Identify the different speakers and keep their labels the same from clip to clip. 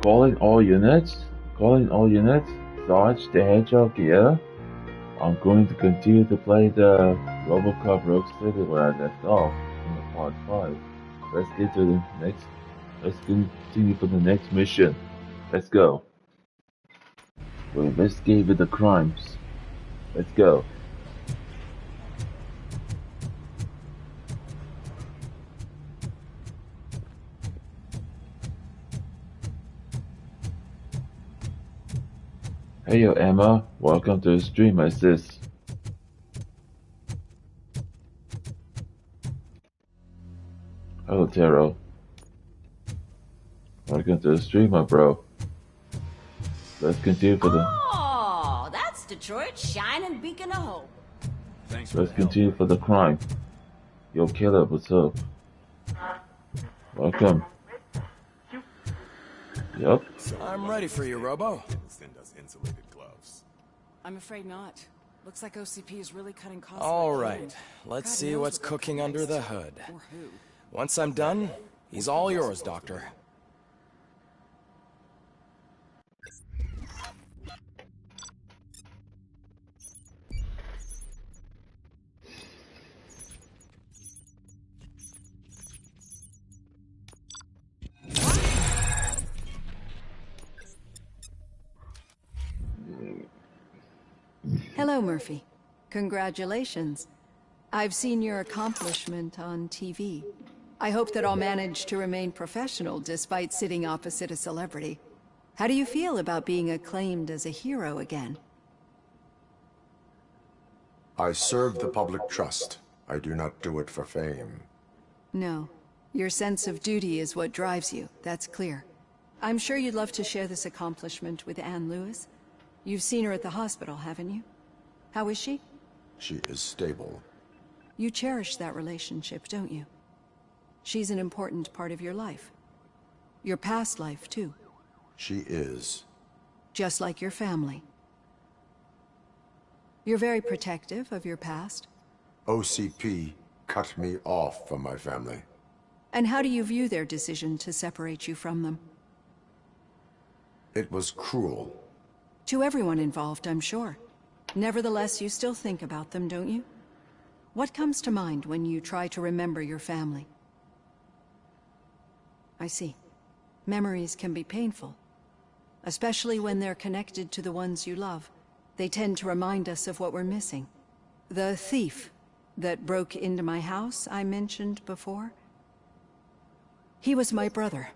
Speaker 1: Calling all units. Calling all units. Sarge the Hedgehog here. I'm going to continue to play the Robocop Rogue City where I left off in the part 5. Let's get to the next. Let's continue for the next mission. Let's go. We investigate the crimes. Let's go. Hey yo Emma, welcome to the stream, my sis. Hello Taro. Welcome to the stream, my bro. Let's continue for the.
Speaker 2: Oh, that's Detroit's shining beacon of hope.
Speaker 3: Thanks.
Speaker 1: Let's continue for the crime. Yo Caleb, what's up? Welcome. Yep.
Speaker 3: I'm ready for you, Robo.
Speaker 4: Send us insulated gloves.
Speaker 5: I'm afraid not. Looks like OCP is really cutting costs.
Speaker 3: All right, let's see what's cooking under the hood.
Speaker 5: Or who.
Speaker 3: Once I'm done, he's all yours, Doctor.
Speaker 6: Hello, Murphy. Congratulations. I've seen your accomplishment on TV. I hope that I'll manage to remain professional despite sitting opposite a celebrity. How do you feel about being acclaimed as a hero again?
Speaker 4: I serve the public trust. I do not do it for fame.
Speaker 6: No. Your sense of duty is what drives you, that's clear. I'm sure you'd love to share this accomplishment with Anne Lewis. You've seen her at the hospital, haven't you? How is she?
Speaker 4: She is stable.
Speaker 6: You cherish that relationship, don't you? She's an important part of your life. Your past life, too.
Speaker 4: She is.
Speaker 6: Just like your family. You're very protective of your past.
Speaker 4: OCP cut me off from my family.
Speaker 6: And how do you view their decision to separate you from them?
Speaker 4: It was cruel.
Speaker 6: To everyone involved, I'm sure. Nevertheless, you still think about them, don't you? What comes to mind when you try to remember your family? I see. Memories can be painful. Especially when they're connected to the ones you love. They tend to remind us of what we're missing. The thief that broke into my house I mentioned before? He was my brother.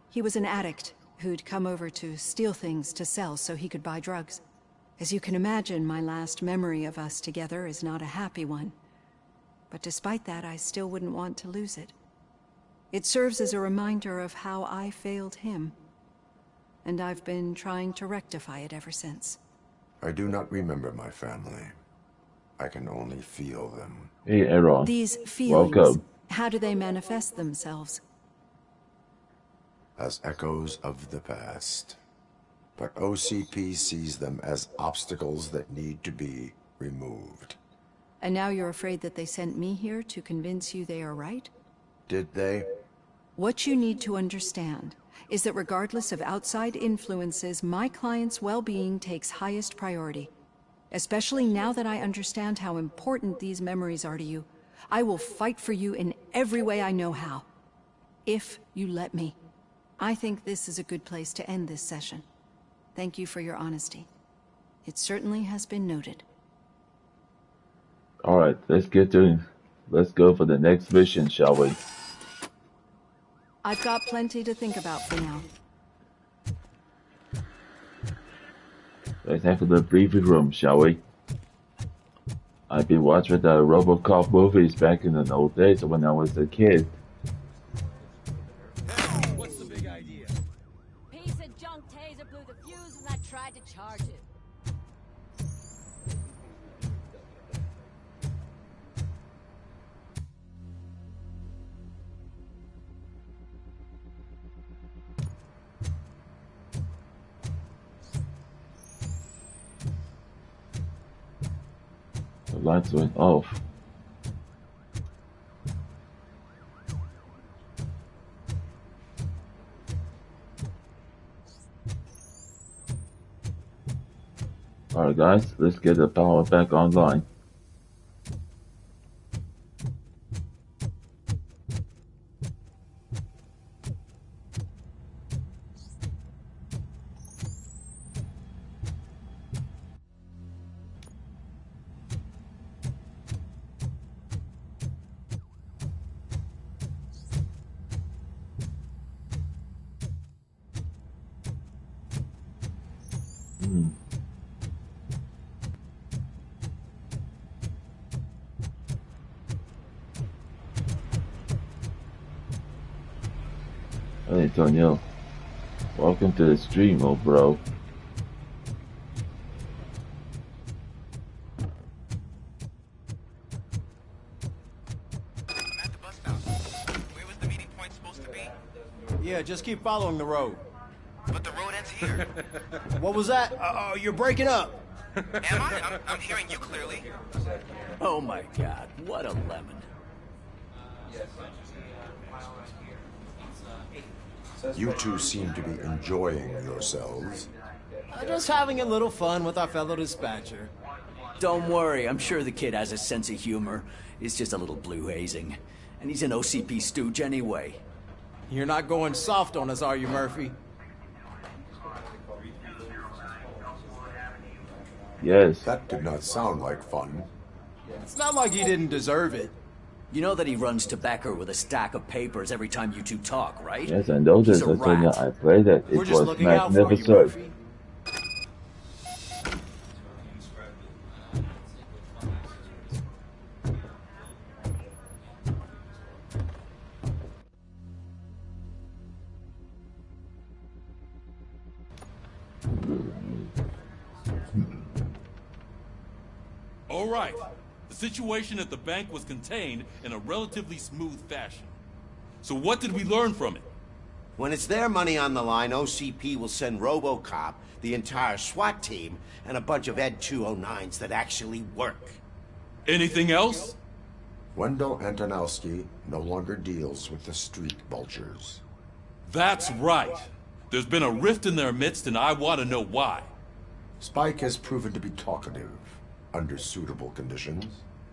Speaker 6: He was an addict who'd come over to steal things to sell so he could buy drugs. As you can imagine, my last memory of us together is not a happy one. But despite that, I still wouldn't want to lose it. It serves as a reminder of how I failed him. And I've been trying to rectify it ever since.
Speaker 4: I do not remember my family. I can only feel them.
Speaker 1: Hey Aaron.
Speaker 6: These feelings,
Speaker 1: Welcome.
Speaker 6: how do they manifest themselves?
Speaker 4: As echoes of the past. But OCP sees them as obstacles that need to be removed.
Speaker 6: And now you're afraid that they sent me here to convince you they are right?
Speaker 4: Did they?
Speaker 6: What you need to understand is that regardless of outside influences, my client's well-being takes highest priority. Especially now that I understand how important these memories are to you. I will fight for you in every way I know how. If you let me. I think this is a good place to end this session. Thank you for your honesty. It certainly has been noted.
Speaker 1: Alright, let's go for the next mission, shall we?
Speaker 6: I've got plenty to think about for now.
Speaker 1: Let's head for the briefing room, shall we? I've been watching the Robocop movies back in the old days when I was a kid.
Speaker 3: What's the big idea?
Speaker 2: Piece of junk taser blew the fuse and I tried to charge it.
Speaker 1: The lights went off. Alright guys, let's get the power back online. Hey Tonyo, welcome to the stream, oh bro.
Speaker 7: I'm at the bus stop. Where was the meeting point supposed to be?
Speaker 8: Yeah, just keep following the road.
Speaker 7: But the road ends here.
Speaker 8: What was that? You're breaking up.
Speaker 7: Am I? I'm hearing you clearly.
Speaker 9: Oh my god, what a lemon.
Speaker 4: You two seem to be enjoying yourselves.
Speaker 8: Just having a little fun with our fellow dispatcher.
Speaker 9: Don't worry, I'm sure the kid has a sense of humor. It's just a little blue hazing. And he's an OCP stooge anyway.
Speaker 8: You're not going soft on us, are you, Murphy?
Speaker 1: Yes.
Speaker 4: That did not sound like fun.
Speaker 8: It's not like you didn't deserve it.
Speaker 9: You know that he runs to Becker with a stack of papers every time you two talk, right?
Speaker 1: Yes, I know this.
Speaker 9: He's a
Speaker 1: Tonyo,
Speaker 9: rat.
Speaker 1: I played it.
Speaker 8: We're
Speaker 1: It
Speaker 8: just
Speaker 1: was
Speaker 8: looking out for you,
Speaker 1: magnificent.
Speaker 8: Murphy.
Speaker 10: All right. The situation at the bank was contained in a relatively smooth fashion. So what did we learn from it?
Speaker 11: When it's their money on the line, OCP will send Robocop, the entire SWAT team, and a bunch of Ed 209s that actually work.
Speaker 10: Anything else?
Speaker 4: Wendell Antonowski no longer deals with the street vultures.
Speaker 10: That's right. There's been a rift in their midst, and I want to know why.
Speaker 4: Spike has proven to be talkative, under suitable conditions.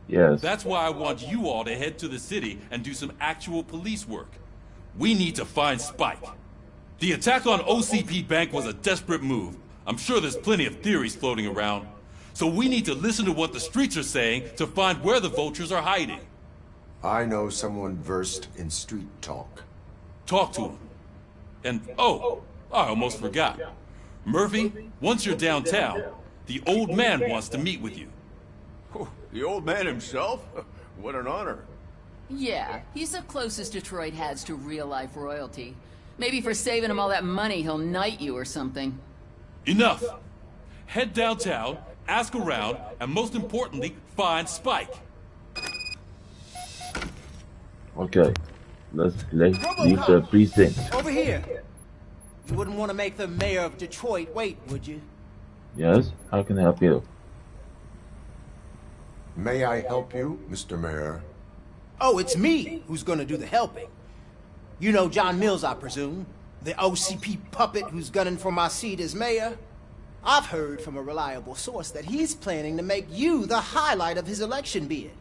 Speaker 1: Yes.
Speaker 10: That's why I want you all to head to the city and do some actual police work. We need to find Spike. The attack on OCP Bank was a desperate move. I'm sure there's plenty of theories floating around. So we need to listen to what the streets are saying to find where the vultures are hiding.
Speaker 4: I know someone versed in street talk.
Speaker 10: Talk to him. And, oh, I almost forgot. Murphy, once you're downtown, the old man wants to meet with you.
Speaker 12: Oh, the old man himself? What an honor.
Speaker 13: Yeah, he's the closest Detroit has to real-life royalty. Maybe for saving him all that money, he'll knight you or something.
Speaker 10: Enough! Head downtown, ask around, and most importantly, find Spike.
Speaker 1: Okay. Let's leave the precinct.
Speaker 8: Over here. You wouldn't want to make the mayor of Detroit wait, would you?
Speaker 1: Yes? How can I help you?
Speaker 4: May I help you, Mr. Mayor?
Speaker 8: Oh, it's me who's gonna do the helping. You know John Mills, I presume? The OCP puppet who's gunning for my seat as mayor? I've heard from a reliable source that he's planning to make you the highlight of his election bid.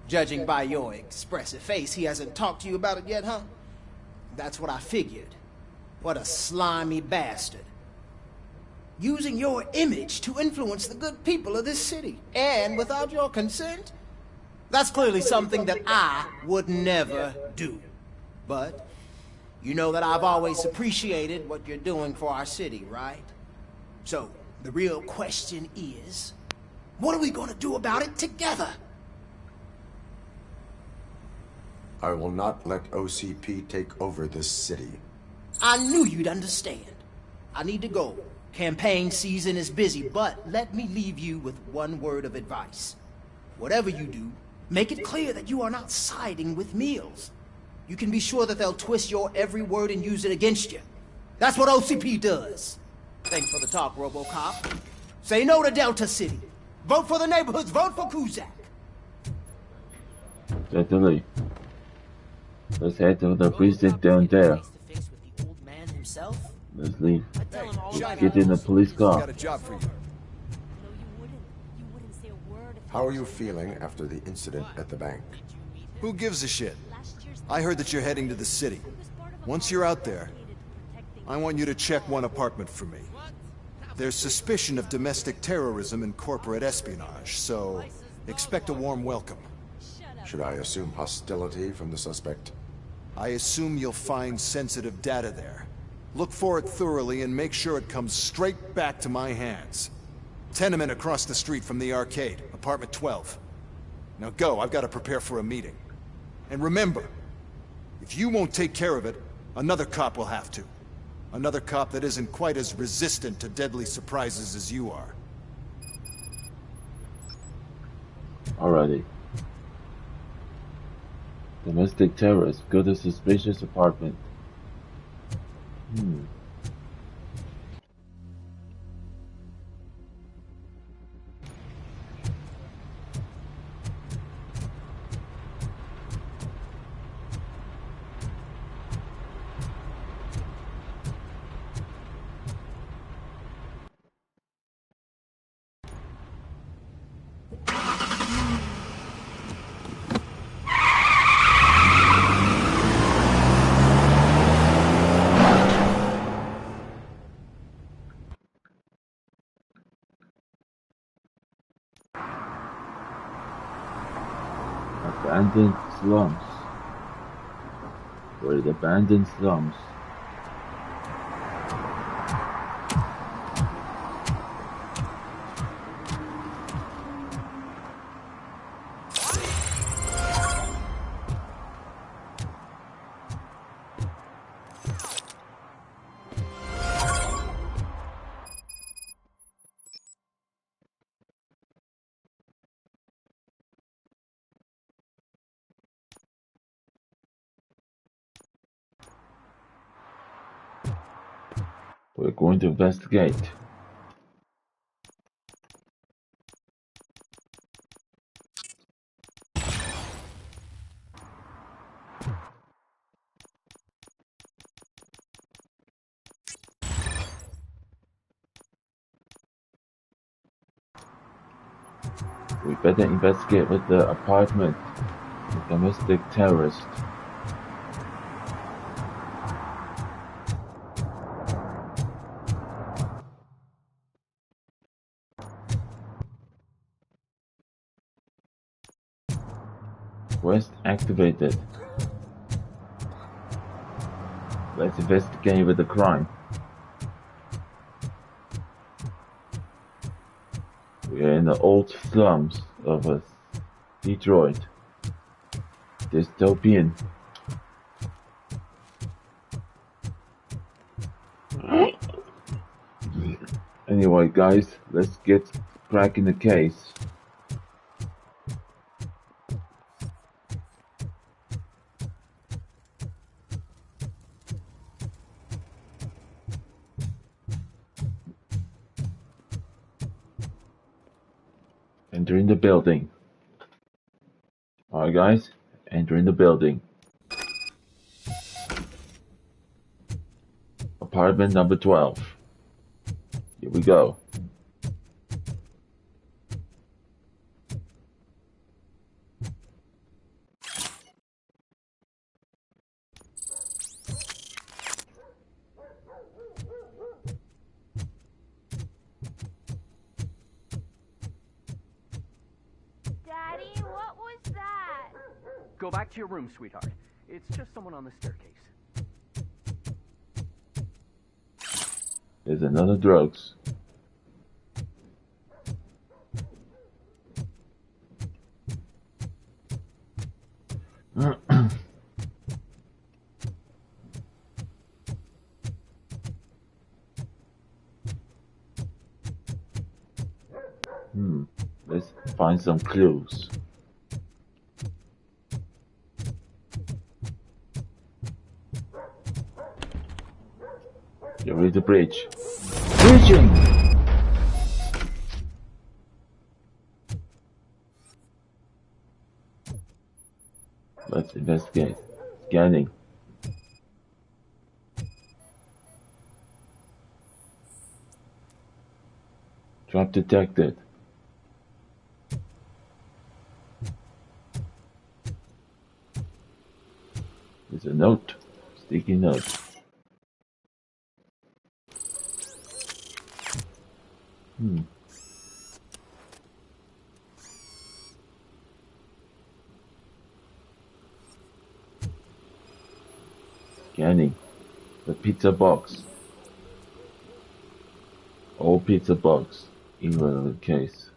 Speaker 8: Judging by your expressive face, he hasn't talked to you about it yet, huh? That's what I figured. What a slimy bastard. Using your image to influence the good people of this city, and without your consent? That's clearly something that I would never do. But you know that I've always appreciated what you're doing for our city, right? So, the real question is, what are we gonna do about it together?
Speaker 4: I will not let OCP take over this city.
Speaker 8: I knew you'd understand. I need to go. Campaign season is busy, but let me leave you with one word of advice. Whatever you do, make it clear that you are not siding with Mills. You can be sure that they'll twist your every word and use it against you. That's what OCP does. Thanks for the talk, Robocop. Say no to Delta City. Vote for the neighborhoods. Vote for Kuzak.
Speaker 1: Certainly. Let's head to the precinct down there. Let's leave. Let's get in the police car.
Speaker 3: Got a job for you.
Speaker 4: How are you feeling after the incident at the bank?
Speaker 14: Who gives a shit? I heard that you're heading to the city. Once you're out there, I want you to check one apartment for me. There's suspicion of domestic terrorism and corporate espionage, so expect a warm welcome.
Speaker 4: Should I assume hostility from the suspect?
Speaker 14: I assume you'll find sensitive data there. Look for it thoroughly and make sure it comes straight back to my hands. Tenement across the street from the arcade, apartment 12. Now go, I've got to prepare for a meeting. And remember, if you won't take care of it, another cop will have to. Another cop that isn't quite as resistant to deadly surprises as you are.
Speaker 1: Alrighty. Domestic terrorist, go to suspicious apartment. Abandoned slums. Where the abandoned slums. We're going to investigate. We better investigate with the apartment. The domestic terrorist. Quest activated. Let's investigate with the crime. We are in the old slums of Detroit. Dystopian. Anyway, guys, let's get cracking the case. Entering the building. Alright guys, entering the building. Apartment number 12. Here we go.
Speaker 15: Daddy, what was that?
Speaker 9: Go back to your room, sweetheart. It's just someone on the staircase.
Speaker 1: There's another drugs. Let's find some clues. Here is the bridge. Bridging! Let's investigate. Scanning. Trap detected. sticky notes. Scanning. The pizza box. Old pizza box. Irrelevant case.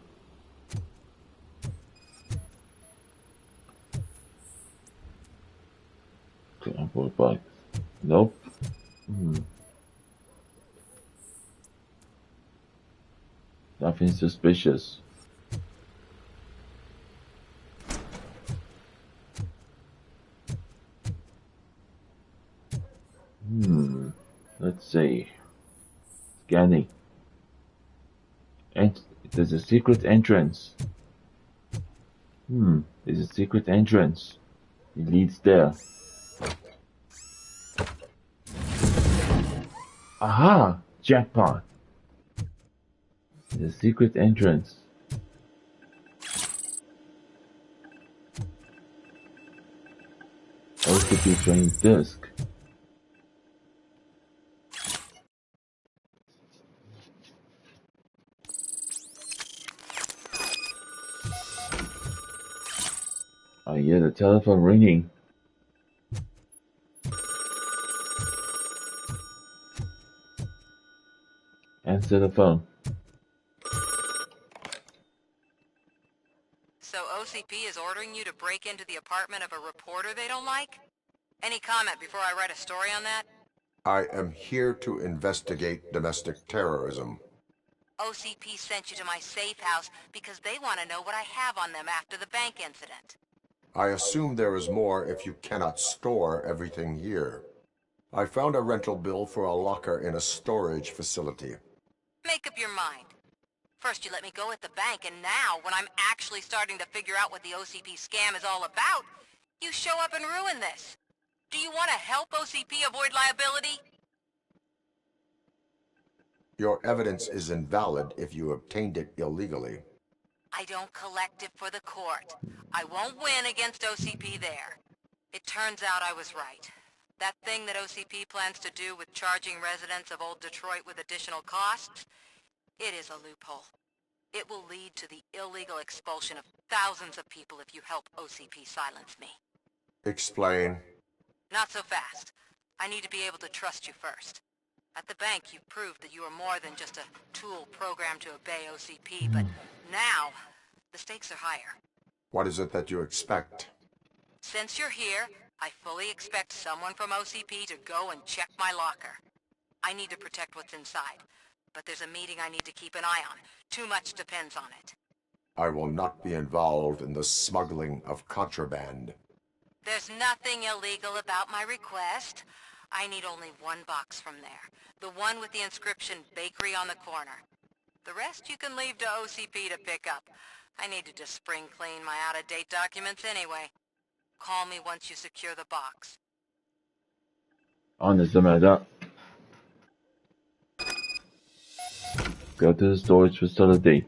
Speaker 1: Cardboard box. Nope. Nothing suspicious. Let's see. Scanning. There's a secret entrance. There's a secret entrance. It leads there. Aha! Jackpot! There's a secret entrance. OCP train disc. I hear the telephone ringing. Answer the phone.
Speaker 16: So OCP is ordering you to break into the apartment of a reporter they don't like? Any comment before I write a story on that?
Speaker 4: I am here to investigate domestic terrorism.
Speaker 16: OCP sent you to my safe house because they want to know what I have on them after the bank incident.
Speaker 4: I assume there is more if you cannot store everything here. I found a rental bill for a locker in a storage facility.
Speaker 16: Make up your mind. First you let me go at the bank, and now, when I'm actually starting to figure out what the OCP scam is all about, you show up and ruin this. Do you want to help OCP avoid liability?
Speaker 4: Your evidence is invalid if you obtained it illegally.
Speaker 16: I don't collect it for the court. I won't win against OCP there. It turns out I was right. That thing that OCP plans to do with charging residents of Old Detroit with additional costs, it is a loophole. It will lead to the illegal expulsion of thousands of people if you help OCP silence me.
Speaker 4: Explain.
Speaker 16: Not so fast. I need to be able to trust you first. At the bank, you proved that you are more than just a tool programmed to obey OCP, but now, the stakes are higher.
Speaker 4: What is it that you expect?
Speaker 16: Since you're here, I fully expect someone from OCP to go and check my locker. I need to protect what's inside, but there's a meeting I need to keep an eye on. Too much depends on it.
Speaker 4: I will not be involved in the smuggling of contraband.
Speaker 16: There's nothing illegal about my request. I need only one box from there. The one with the inscription Bakery on the corner. The rest you can leave to OCP to pick up. I need to just spring clean my out-of-date documents anyway. Call me once you secure the box.
Speaker 1: Honest matter. Go to the storage facility.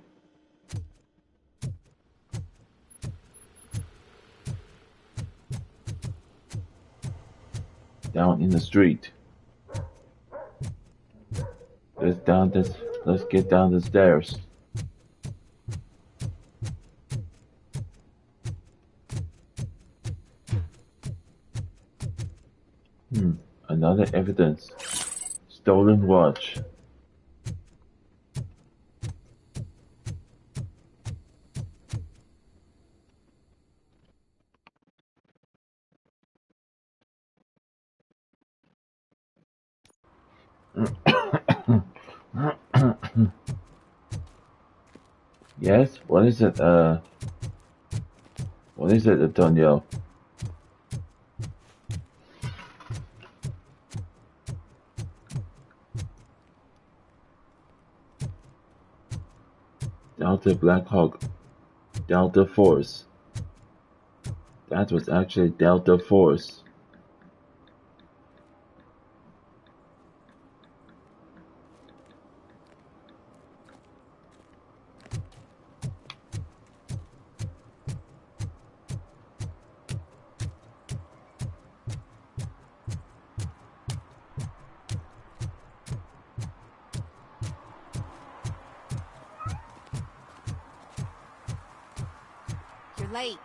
Speaker 1: Down in the street. Let's get down the stairs. Another evidence. Stolen watch. Yes, what is it, Antonio? Delta Black Hawk. Delta Force. That was actually Delta Force.
Speaker 15: late.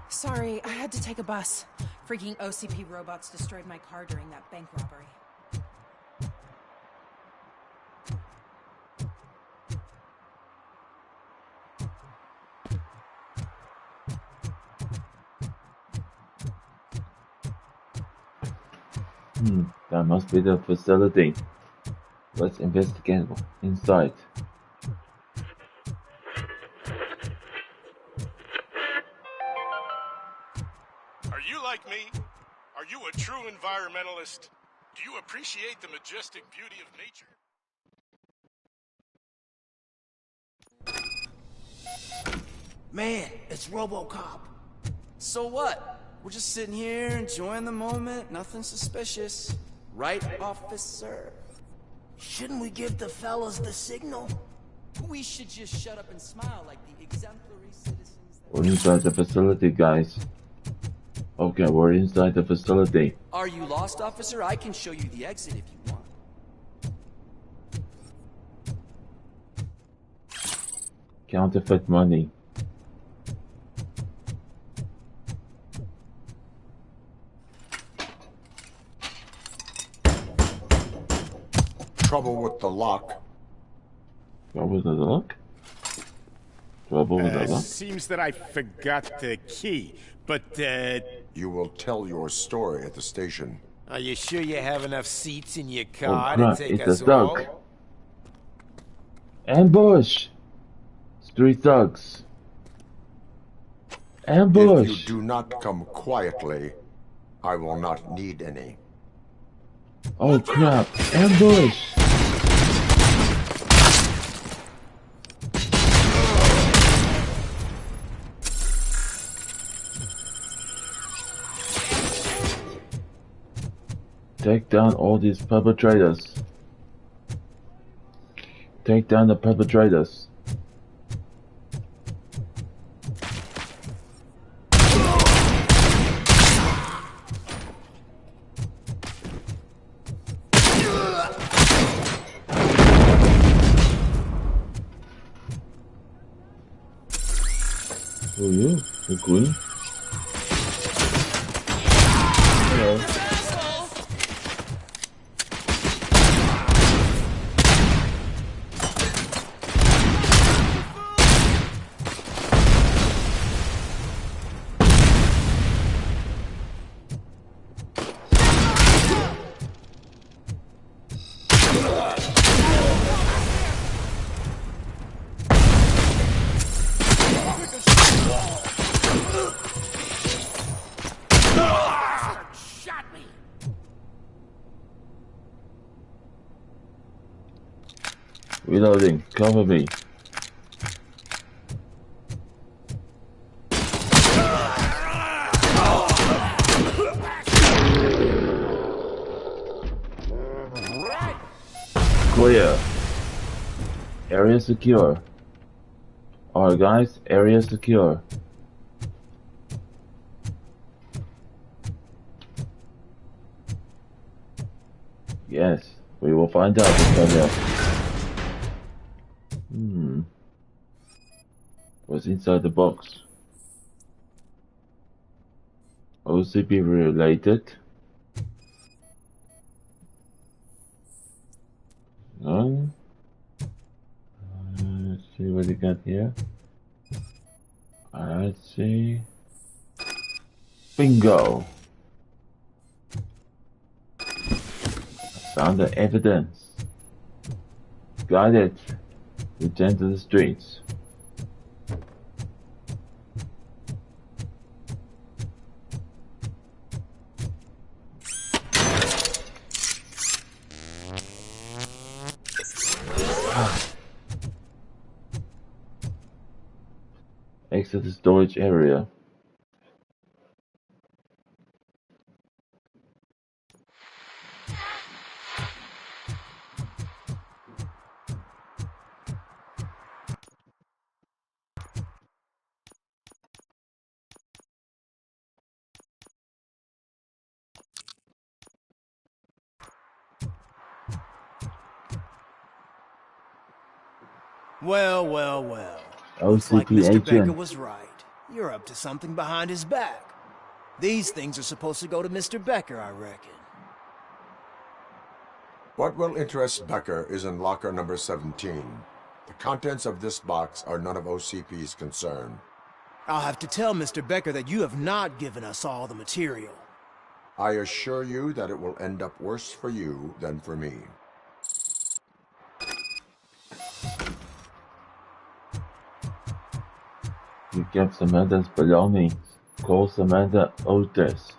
Speaker 5: Sorry, I had to take a bus. Freaking OCP robots destroyed my car during that bank robbery.
Speaker 1: That must be the facility. Let's investigate inside.
Speaker 17: Are you like me? Are you a true environmentalist? Do you appreciate the majestic beauty of nature?
Speaker 8: Man, it's Robocop.
Speaker 9: So what? We're just sitting here enjoying the moment, nothing suspicious. Right, officer?
Speaker 8: Shouldn't we give the fellas the signal?
Speaker 9: We should just shut up and smile like the exemplary citizens.
Speaker 1: We're inside the facility, guys. Okay, we're inside the facility.
Speaker 9: Are you lost, officer? I can show you the exit if you want.
Speaker 1: Counterfeit money.
Speaker 4: Trouble with the lock.
Speaker 1: Trouble with the lock? Trouble with the lock?
Speaker 17: Seems that I forgot the key, but,
Speaker 4: You will tell your story at the station.
Speaker 18: Are you sure you have enough seats in your
Speaker 1: Oh
Speaker 18: car
Speaker 1: crap,
Speaker 18: to take
Speaker 1: it's
Speaker 18: us
Speaker 1: a thug.
Speaker 18: all?
Speaker 1: Ambush! Street thugs. Ambush!
Speaker 4: If you do not come quietly, I will not need any.
Speaker 1: Oh crap, ambush! Take down all these perpetrators. Take down the perpetrators. Who are you? The queen? Hello.
Speaker 8: Shot me.
Speaker 1: Reloading, cover me. Clear. Area secure. Alright guys, area secure. Yes, we will find out this time. What's inside the box? OCP related? No? Let's see what we got here. Let's see. Bingo! Found the evidence. Got it. Return to the streets. Exit the storage area.
Speaker 8: Well, well, well.
Speaker 1: OCP
Speaker 8: Looks like Mr.
Speaker 1: agent.
Speaker 8: Baker was right. You're up to something behind his back. These things are supposed to go to Mr. Becker, I reckon.
Speaker 4: What will interest Becker is in locker number 17. The contents of this box are none of OCP's concern.
Speaker 8: I'll have to tell Mr. Becker that you have not given us all the material.
Speaker 4: I assure you that it will end up worse for you than for me.
Speaker 1: You kept Samantha's belongings. Call Samantha Otis.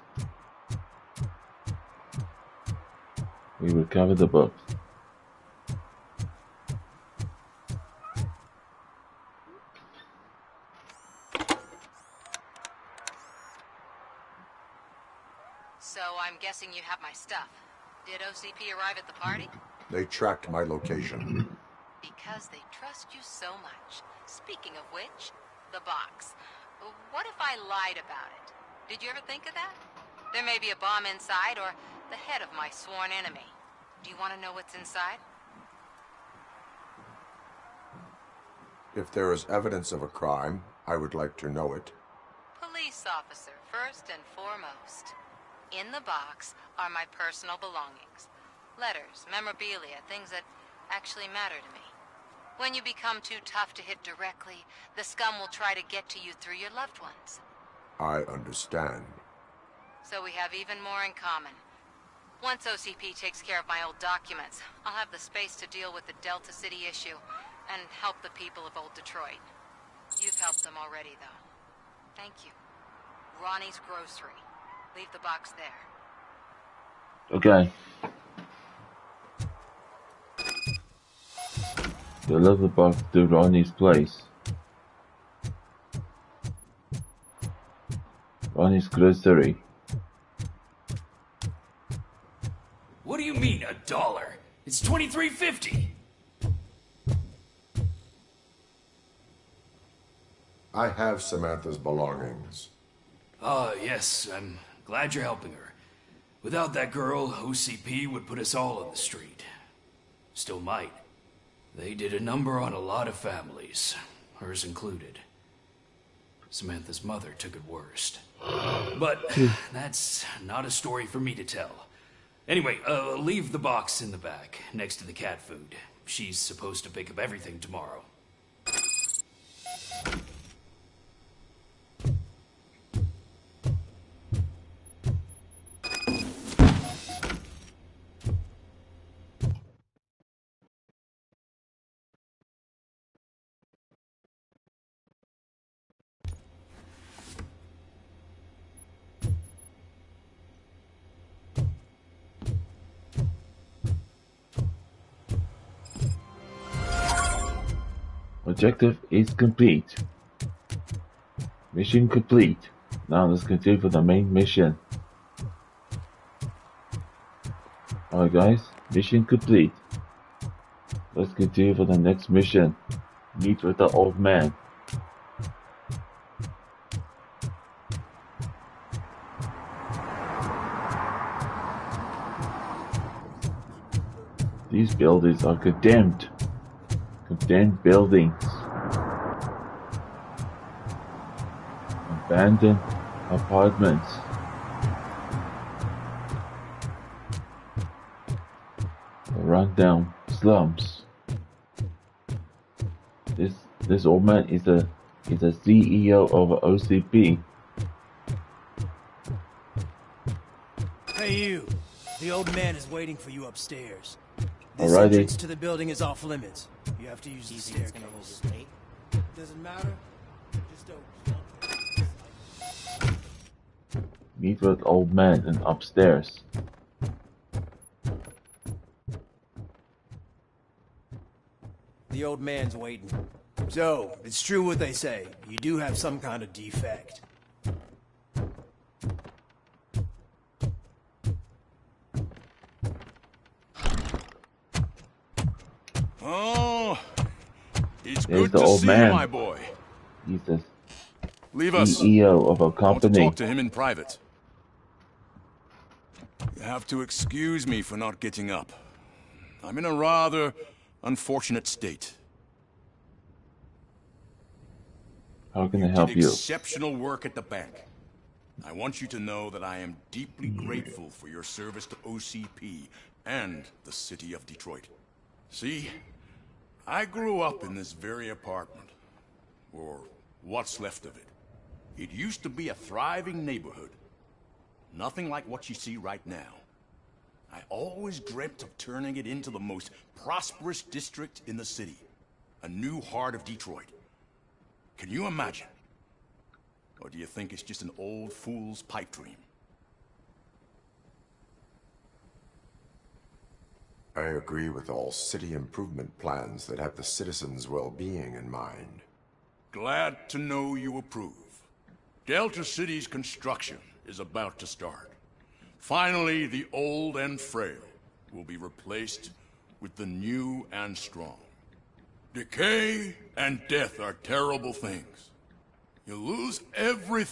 Speaker 1: We recovered the books.
Speaker 16: So I'm guessing you have my stuff. Did OCP arrive at the party?
Speaker 4: They tracked my location.
Speaker 16: Because they trust you so much. Speaking of which, the box. What if I lied about it? Did you ever think of that? There may be a bomb inside or the head of my sworn enemy. Do you want to know what's inside?
Speaker 4: If there is evidence of a crime, I would like to know it.
Speaker 16: Police officer, first and foremost. In the box are my personal belongings. Letters, memorabilia, things that actually matter to me. When you become too tough to hit directly, the scum will try to get to you through your loved ones.
Speaker 4: I understand.
Speaker 16: So we have even more in common. Once OCP takes care of my old documents, I'll have the space to deal with the Delta City issue and help the people of Old Detroit. You've helped them already, though. Thank you. Ronnie's Grocery. Leave the box there.
Speaker 1: Okay. Deliver the box to Ronnie's place. Ronnie's Grocery.
Speaker 9: What do you mean, $1? It's $23.50.
Speaker 4: I have Samantha's belongings.
Speaker 9: Yes, I'm glad you're helping her. Without that girl, OCP would put us all on the street. Still might. They did a number on a lot of families, hers included. Samantha's mother took it worst. But that's not a story for me to tell. Anyway, leave the box in the back, next to the cat food. She's supposed to pick up everything tomorrow.
Speaker 1: Objective is complete. Mission complete. Now let's continue for the main mission. Alright guys, mission complete. Let's continue for the next mission. Meet with the old man. These buildings are condemned. Condemned buildings. Abandoned apartments. Rundown slums. This old man is a CEO of OCP.
Speaker 8: Hey you, the old man is waiting for you upstairs. This
Speaker 1: Alrighty.
Speaker 8: entrance to the building is off limits. You have to use the staircase. Doesn't matter. Just don't.
Speaker 1: Meet with old man and upstairs.
Speaker 8: The old man's waiting. So, it's true what they say. You do have some kind of defect.
Speaker 12: Oh, it's
Speaker 1: There's
Speaker 12: good
Speaker 1: the
Speaker 12: to
Speaker 1: old
Speaker 12: see
Speaker 1: man.
Speaker 12: you, my boy.
Speaker 1: He's the
Speaker 12: Leave us.
Speaker 1: CEO of a
Speaker 12: I want to
Speaker 1: company.
Speaker 12: talk to him in private. You have to excuse me for not getting up. I'm in a rather unfortunate state.
Speaker 1: How can I
Speaker 12: Did
Speaker 1: help you?
Speaker 12: exceptional work at the bank. I want you to know that I am deeply grateful for your service to OCP and the city of Detroit. See, I grew up in this very apartment, or what's left of it. It used to be a thriving neighborhood. Nothing like what you see right now. I always dreamt of turning it into the most prosperous district in the city. A new heart of Detroit. Can you imagine? Or do you think it's just an old fool's pipe dream?
Speaker 4: I agree with all city improvement plans that have the citizens' well-being in mind.
Speaker 12: Glad to know you approve. Delta City's construction is about to start. Finally, the old and frail will be replaced with the new and strong. Decay and death are terrible things. You lose everything